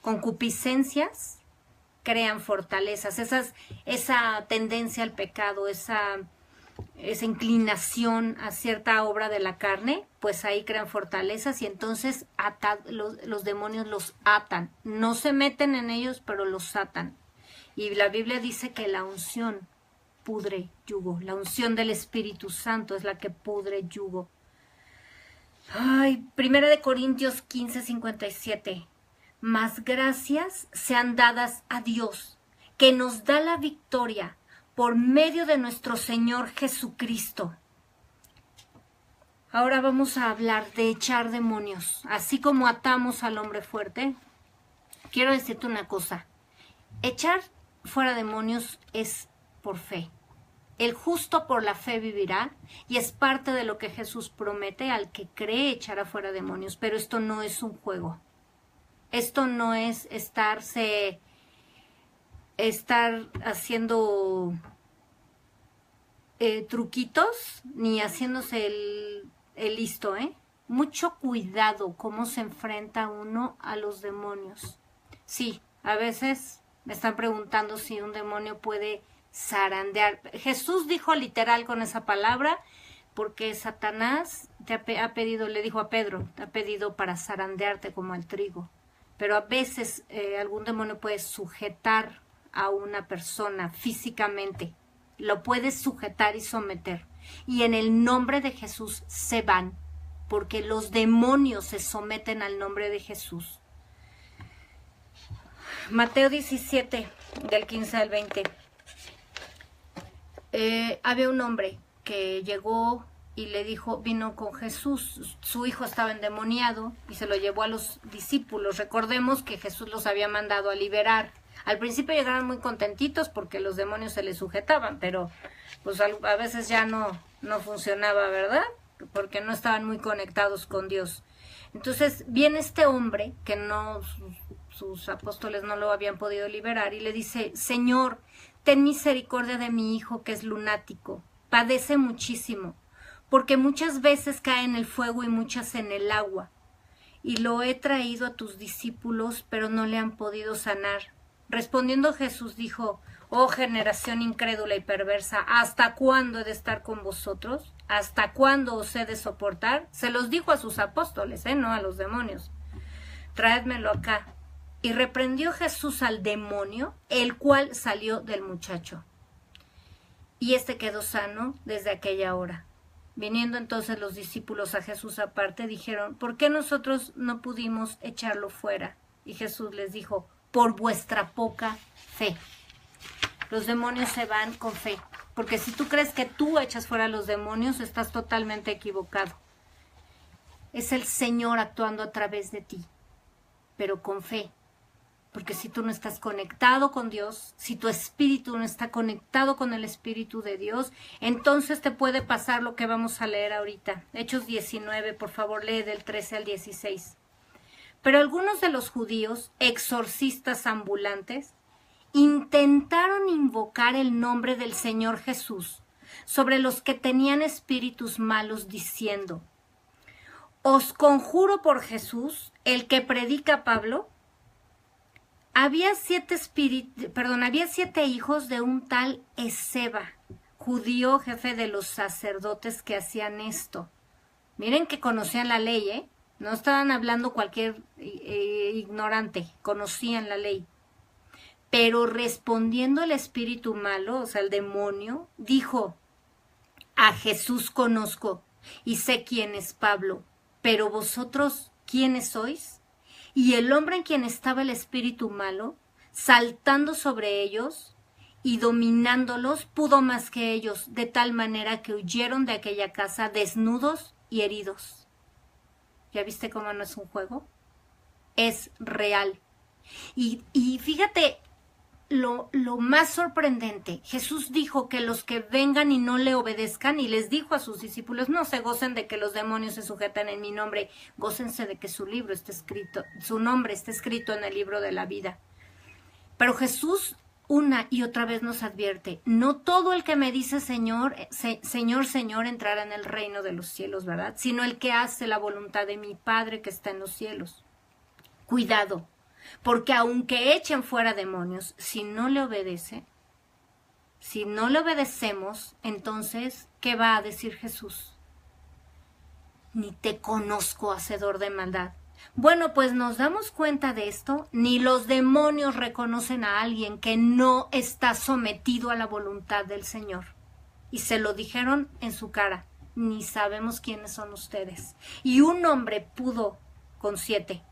concupiscencias, crean fortalezas. Esa tendencia al pecado, esa inclinación a cierta obra de la carne, pues ahí crean fortalezas y entonces los demonios los atan. No se meten en ellos, pero los atan. Y la Biblia dice que la unción pudre yugo. La unción del Espíritu Santo es la que pudre yugo. Ay, 1 Corintios 15:57. Mas gracias sean dadas a Dios, que nos da la victoria por medio de nuestro Señor Jesucristo. Ahora vamos a hablar de echar demonios. Así como atamos al hombre fuerte, quiero decirte una cosa. Echar fuera demonios es por fe. El justo por la fe vivirá, y es parte de lo que Jesús promete al que cree echar afuera demonios. Pero esto no es un juego. Esto no es estar haciendo truquitos ni haciéndose el listo, Mucho cuidado cómo se enfrenta uno a los demonios. Sí, a veces me están preguntando si un demonio puede zarandear. Jesús dijo literal con esa palabra, porque Satanás le dijo a Pedro, te ha pedido para zarandearte como el trigo. Pero a veces algún demonio puede sujetar a una persona físicamente, lo puede sujetar y someter, y en el nombre de Jesús se van, porque los demonios se someten al nombre de Jesús. Mateo 17, del 15 al 20. Había un hombre que llegó y le dijo, vino con Jesús, su hijo estaba endemoniado y se lo llevó a los discípulos. Recordemos que Jesús los había mandado a liberar. Al principio llegaron muy contentitos porque los demonios se les sujetaban, pero pues a veces ya no funcionaba, ¿verdad? Porque no estaban muy conectados con Dios. Entonces viene este hombre que sus apóstoles no lo habían podido liberar y le dice, Señor, ten misericordia de mi hijo que es lunático, padece muchísimo, porque muchas veces cae en el fuego y muchas en el agua. Y lo he traído a tus discípulos, pero no le han podido sanar. Respondiendo Jesús dijo, oh generación incrédula y perversa, ¿hasta cuándo he de estar con vosotros? ¿Hasta cuándo os he de soportar? Se los dijo a sus apóstoles, no a los demonios. Traédmelo acá. Y reprendió Jesús al demonio, el cual salió del muchacho. Y este quedó sano desde aquella hora. Viniendo entonces los discípulos a Jesús aparte, dijeron, ¿por qué nosotros no pudimos echarlo fuera? Y Jesús les dijo, por vuestra poca fe. Los demonios se van con fe, porque si tú crees que tú echas fuera a los demonios, estás totalmente equivocado. Es el Señor actuando a través de ti, pero con fe. Porque si tú no estás conectado con Dios, si tu espíritu no está conectado con el Espíritu de Dios, entonces te puede pasar lo que vamos a leer ahorita. Hechos 19, por favor, lee del 13 al 16. Pero algunos de los judíos, exorcistas ambulantes, intentaron invocar el nombre del Señor Jesús sobre los que tenían espíritus malos, diciendo, os conjuro por Jesús, el que predica Pablo. Había 7 hijos de un tal Esceva, judío jefe de los sacerdotes, que hacían esto. Miren que conocían la ley, no estaban hablando cualquier ignorante, conocían la ley. Pero respondiendo el espíritu malo, o sea, el demonio, dijo, a Jesús conozco y sé quién es Pablo, pero vosotros, ¿quiénes sois? Y el hombre en quien estaba el espíritu malo, saltando sobre ellos y dominándolos, pudo más que ellos, de tal manera que huyeron de aquella casa desnudos y heridos. ¿Ya viste cómo no es un juego? Es real. Y fíjate lo más sorprendente. Jesús dijo que los que vengan y no le obedezcan, y les dijo a sus discípulos, no se gocen de que los demonios se sujetan en mi nombre, gócense de que su libro está escrito, su nombre está escrito en el libro de la vida. Pero Jesús una y otra vez nos advierte, no todo el que me dice Señor, Señor, Señor entrará en el reino de los cielos, ¿verdad? Sino el que hace la voluntad de mi Padre que está en los cielos. Cuidado, porque aunque echen fuera demonios, si no le obedecemos, entonces, ¿qué va a decir Jesús? Ni te conozco, hacedor de maldad. Bueno, pues nos damos cuenta de esto, ni los demonios reconocen a alguien que no está sometido a la voluntad del Señor. Y se lo dijeron en su cara, ni sabemos quiénes son ustedes. Y un hombre pudo con 7.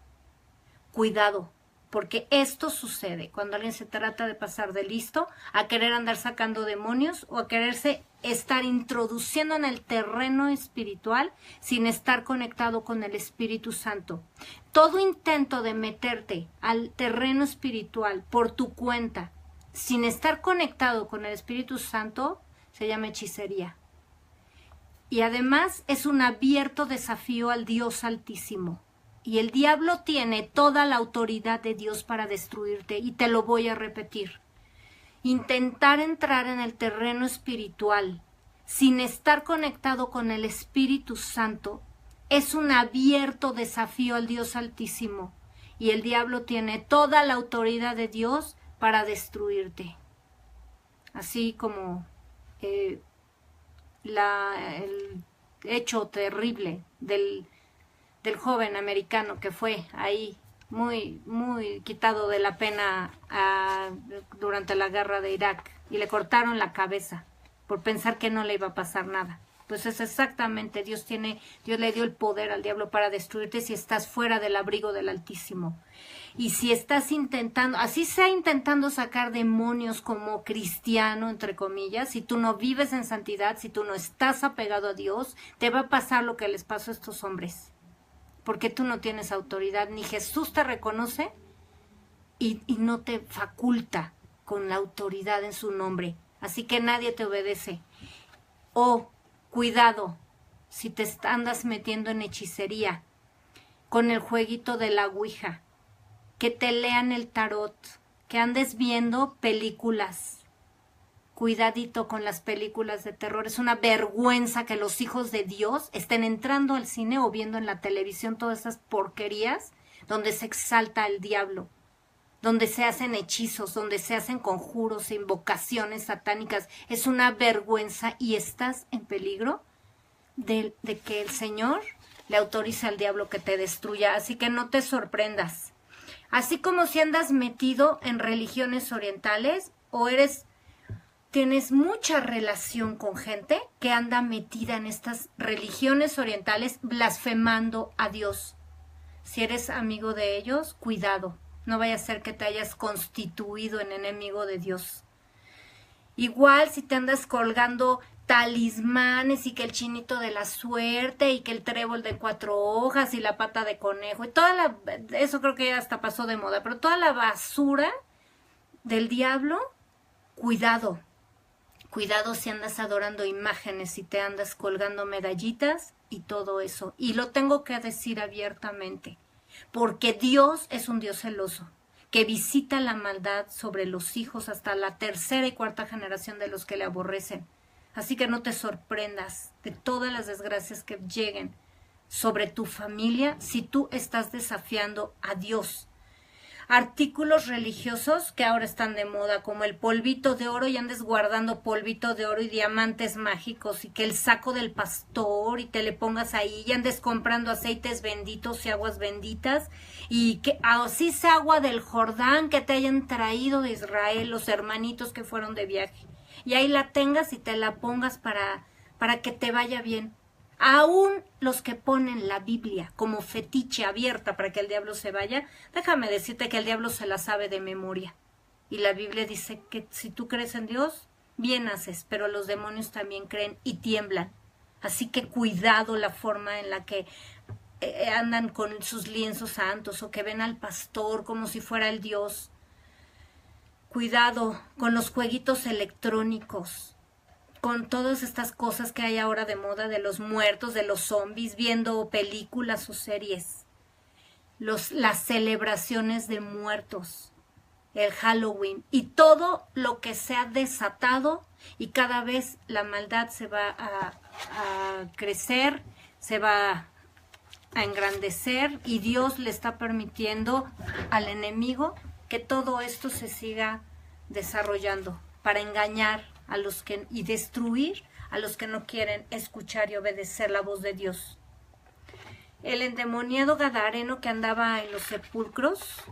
Cuidado, porque esto sucede cuando alguien se trata de pasar de listo a querer andar sacando demonios o a quererse estar introduciendo en el terreno espiritual sin estar conectado con el Espíritu Santo. Todo intento de meterte al terreno espiritual por tu cuenta sin estar conectado con el Espíritu Santo se llama hechicería. Y además es un abierto desafío al Dios Altísimo. Y el diablo tiene toda la autoridad de Dios para destruirte. Y te lo voy a repetir. Intentar entrar en el terreno espiritual sin estar conectado con el Espíritu Santo es un abierto desafío al Dios Altísimo. Y el diablo tiene toda la autoridad de Dios para destruirte. Así como el hecho terrible del joven americano que fue ahí muy quitado de la pena durante la guerra de Irak y le cortaron la cabeza por pensar que no le iba a pasar nada. Pues es exactamente, Dios le dio el poder al diablo para destruirte si estás fuera del abrigo del Altísimo. Y si estás así sea intentando sacar demonios como cristiano, entre comillas, si tú no vives en santidad, si tú no estás apegado a Dios, te va a pasar lo que les pasó a estos hombres. Porque tú no tienes autoridad, ni Jesús te reconoce y no te faculta con la autoridad en su nombre. Así que nadie te obedece. Cuidado, si te andas metiendo en hechicería, con el jueguito de la ouija, que te lean el tarot, que andes viendo películas. Cuidadito con las películas de terror. Es una vergüenza que los hijos de Dios estén entrando al cine o viendo en la televisión todas esas porquerías donde se exalta el diablo, donde se hacen hechizos, donde se hacen conjuros e invocaciones satánicas. Es una vergüenza y estás en peligro de que el Señor le autorice al diablo que te destruya. Así que no te sorprendas. Así como si andas metido en religiones orientales o tienes mucha relación con gente que anda metida en estas religiones orientales blasfemando a Dios. Si eres amigo de ellos, cuidado. No vaya a ser que te hayas constituido en enemigo de Dios. Igual si te andas colgando talismanes y que el chinito de la suerte y que el trébol de 4 hojas y la pata de conejo y eso creo que ya hasta pasó de moda, pero toda la basura del diablo, cuidado. Cuidado si andas adorando imágenes, si te andas colgando medallitas y todo eso. Y lo tengo que decir abiertamente, porque Dios es un Dios celoso, que visita la maldad sobre los hijos hasta la 3ª y 4ª generación de los que le aborrecen. Así que no te sorprendas de todas las desgracias que lleguen sobre tu familia si tú estás desafiando a Dios. Artículos religiosos que ahora están de moda, como el polvito de oro, y andes guardando polvito de oro y diamantes mágicos, y que el saco del pastor y te le pongas ahí, y andes comprando aceites benditos y aguas benditas, y que así sea agua del Jordán que te hayan traído de Israel los hermanitos que fueron de viaje, y ahí la tengas y te la pongas para que te vaya bien. Aún los que ponen la Biblia como fetiche abierta para que el diablo se vaya, déjame decirte que el diablo se la sabe de memoria. Y la Biblia dice que si tú crees en Dios, bien haces, pero los demonios también creen y tiemblan. Así que cuidado la forma en la que andan con sus lienzos santos o que ven al pastor como si fuera el Dios. Cuidado con los jueguitos electrónicos, con todas estas cosas que hay ahora de moda de los muertos, de los zombies, viendo películas o series, las celebraciones de muertos, el Halloween y todo lo que se ha desatado, y cada vez la maldad se va a crecer, se va a engrandecer, y Dios le está permitiendo al enemigo que todo esto se siga desarrollando para engañar a los que y destruir a los que no quieren escuchar y obedecer la voz de Dios. El endemoniado gadareno que andaba en los sepulcros,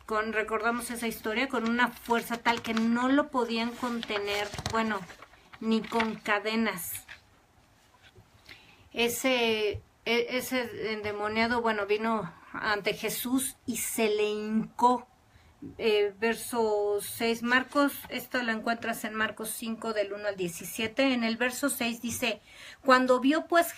recordamos esa historia, con una fuerza tal que no lo podían contener, bueno, ni con cadenas. Ese endemoniado, bueno, vino ante Jesús y se le hincó. Verso 6, Marcos, esto lo encuentras en Marcos 5 del 1 al 17, en el verso 6 dice, cuando vio pues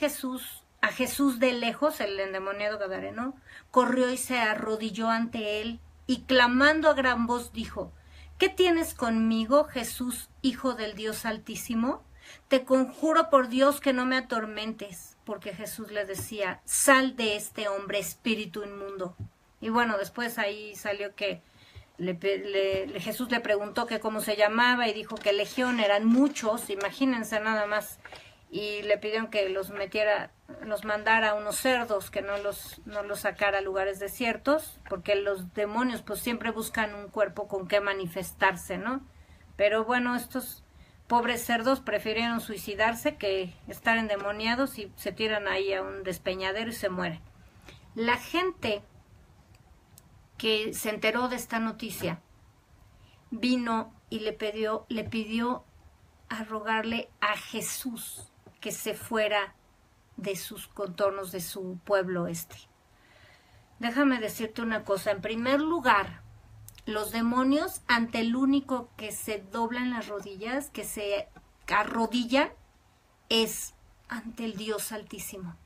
a Jesús de lejos, el endemoniado gadareno, corrió y se arrodilló ante él, y clamando a gran voz dijo, ¿qué tienes conmigo, Jesús, Hijo del Dios Altísimo? Te conjuro por Dios que no me atormentes, porque Jesús le decía, sal de este hombre, espíritu inmundo. Y bueno, después ahí salió que Jesús le preguntó que cómo se llamaba y dijo que legión, eran muchos, imagínense nada más, y le pidieron que los mandara a unos cerdos, que no los sacara a lugares desiertos, porque los demonios pues siempre buscan un cuerpo con que manifestarse, ¿no? Pero bueno, estos pobres cerdos prefirieron suicidarse que estar endemoniados y se tiran ahí a un despeñadero y se mueren. La gente que se enteró de esta noticia vino y le pidió a rogarle a Jesús que se fuera de sus contornos, de su pueblo este. Déjame decirte una cosa, en primer lugar, los demonios ante el único que se doblan las rodillas, que se arrodilla, es ante el Dios Altísimo,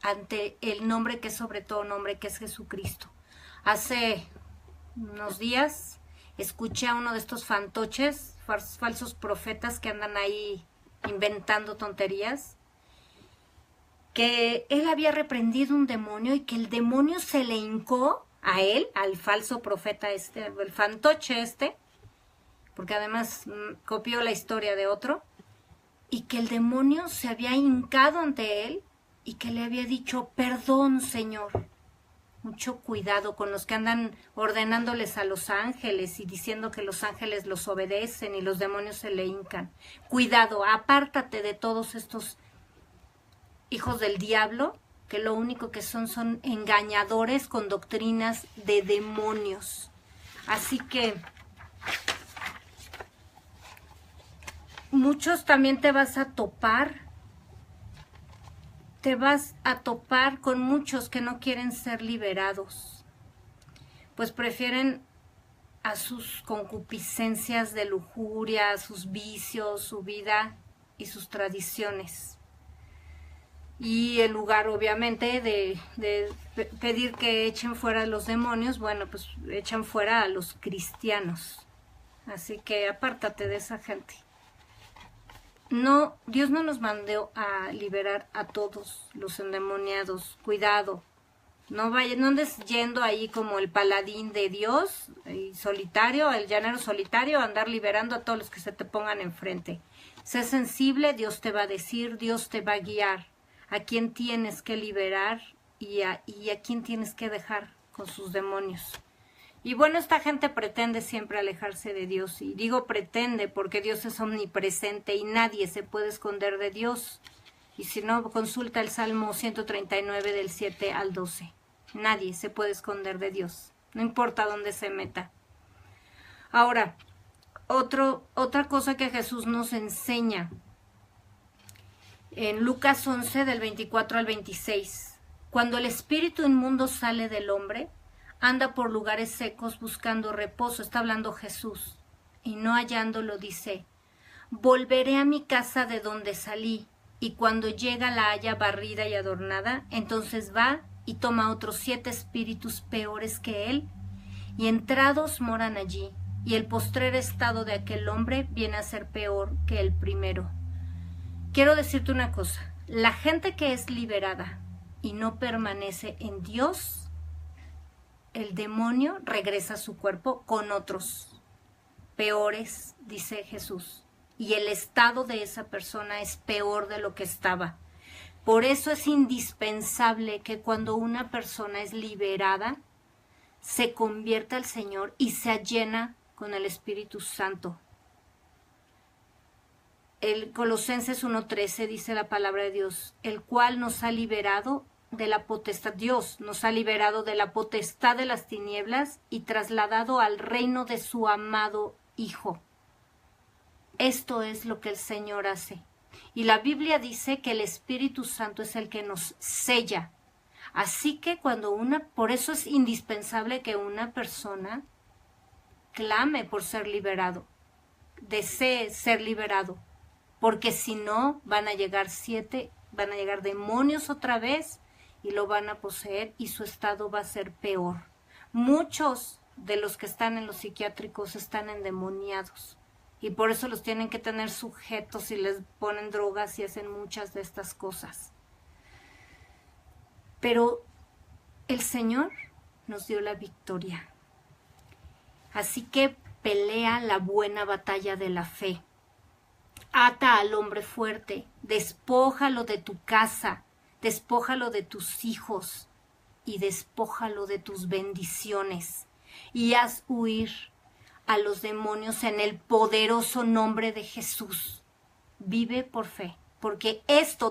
ante el nombre que es sobre todo nombre, que es Jesucristo. Hace unos días escuché a uno de estos fantoches, falsos profetas que andan ahí inventando tonterías, que él había reprendido un demonio y que el demonio se le hincó a él, al falso profeta el fantoche porque además copió la historia de otro, y que el demonio se había hincado ante él y que le había dicho, perdón, Señor. Mucho cuidado con los que andan ordenándoles a los ángeles y diciendo que los ángeles los obedecen y los demonios se le hincan. Cuidado, apártate de todos estos hijos del diablo, que lo único que son engañadores con doctrinas de demonios. Así que muchos también te vas a topar con muchos que no quieren ser liberados, pues prefieren a sus concupiscencias de lujuria, a sus vicios, su vida y sus tradiciones. Y en lugar, obviamente, de pedir que echen fuera a los demonios, bueno, pues echan fuera a los cristianos. Así que apártate de esa gente. No, Dios no nos mandó a liberar a todos los endemoniados. Cuidado. No andes yendo ahí como el paladín de Dios, el solitario, el llanero solitario, a andar liberando a todos los que se te pongan enfrente. Sé sensible, Dios te va a decir, Dios te va a guiar a quién tienes que liberar y a quién tienes que dejar con sus demonios. Y bueno, esta gente pretende siempre alejarse de Dios. Y digo pretende porque Dios es omnipresente y nadie se puede esconder de Dios. Y si no, consulta el Salmo 139 del 7 al 12. Nadie se puede esconder de Dios, no importa dónde se meta. Ahora, otra cosa que Jesús nos enseña. en Lucas 11 del 24 al 26. Cuando el espíritu inmundo sale del hombre, anda por lugares secos buscando reposo, está hablando Jesús, y no hallándolo dice: volveré a mi casa de donde salí, y cuando llega la halla barrida y adornada, entonces va y toma otros 7 espíritus peores que él, y entrados moran allí, y el postrer estado de aquel hombre viene a ser peor que el primero. Quiero decirte una cosa, la gente que es liberada y no permanece en Dios, el demonio regresa a su cuerpo con otros peores, dice Jesús, y el estado de esa persona es peor de lo que estaba. Por eso es indispensable que cuando una persona es liberada, se convierta al Señor y se llena con el Espíritu Santo. El Colosenses 1:13 dice la palabra de Dios, el cual nos ha liberado de la potestad, Dios nos ha liberado de la potestad de las tinieblas y trasladado al reino de su amado Hijo. Esto es lo que el Señor hace. Y la Biblia dice que el Espíritu Santo es el que nos sella. Así que por eso es indispensable que una persona clame por ser liberado, desee ser liberado, porque si no van a llegar demonios otra vez y lo van a poseer y su estado va a ser peor. Muchos de los que están en los psiquiátricos están endemoniados y por eso los tienen que tener sujetos y les ponen drogas y hacen muchas de estas cosas. Pero el Señor nos dio la victoria. Así que pelea la buena batalla de la fe. Ata al hombre fuerte, despójalo de tu casa, despójalo de tus hijos y despójalo de tus bendiciones y haz huir a los demonios en el poderoso nombre de Jesús. Vive por fe, porque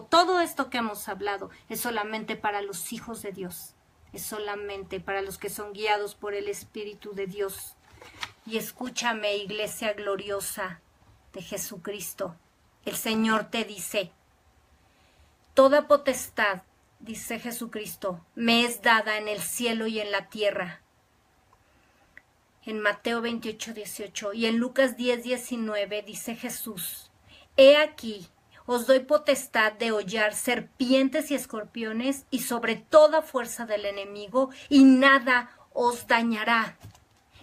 todo esto que hemos hablado es solamente para los hijos de Dios, es solamente para los que son guiados por el Espíritu de Dios. Y escúchame, iglesia gloriosa de Jesucristo, el Señor te dice, toda potestad, dice Jesucristo, me es dada en el cielo y en la tierra. En Mateo 28:18 y en Lucas 10:19 dice Jesús, he aquí, os doy potestad de hollar serpientes y escorpiones y sobre toda fuerza del enemigo y nada os dañará.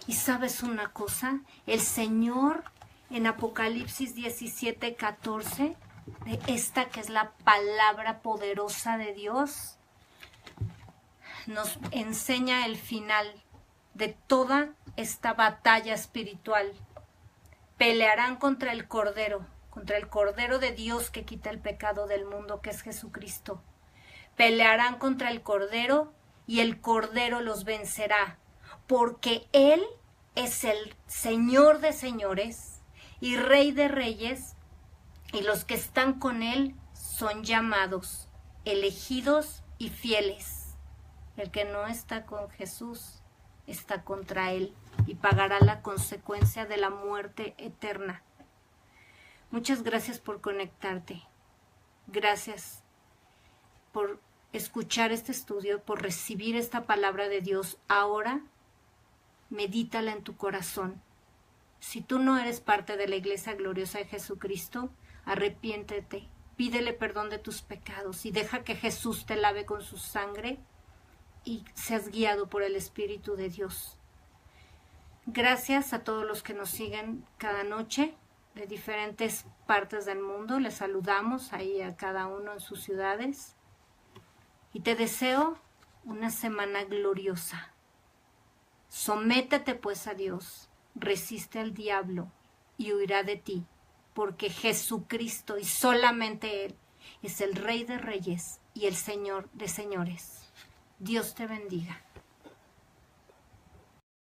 ¿Y sabes una cosa? El Señor en Apocalipsis 17:14, de esta que es la palabra poderosa de Dios, nos enseña el final de toda esta batalla espiritual. Pelearán contra el Cordero de Dios que quita el pecado del mundo, que es Jesucristo. Pelearán contra el Cordero y el Cordero los vencerá, porque Él es el Señor de señores y Rey de reyes, y los que están con Él son llamados, elegidos y fieles. El que no está con Jesús está contra Él y pagará la consecuencia de la muerte eterna. Muchas gracias por conectarte. Gracias por escuchar este estudio, por recibir esta palabra de Dios. Ahora, medítala en tu corazón. Si tú no eres parte de la Iglesia Gloriosa de Jesucristo, arrepiéntete, pídele perdón de tus pecados y deja que Jesús te lave con su sangre y seas guiado por el Espíritu de Dios. Gracias a todos los que nos siguen cada noche de diferentes partes del mundo. Les saludamos ahí a cada uno en sus ciudades y te deseo una semana gloriosa. Sométete pues a Dios, resiste al diablo y huirá de ti, porque Jesucristo y solamente Él es el Rey de reyes y el Señor de señores. Dios te bendiga.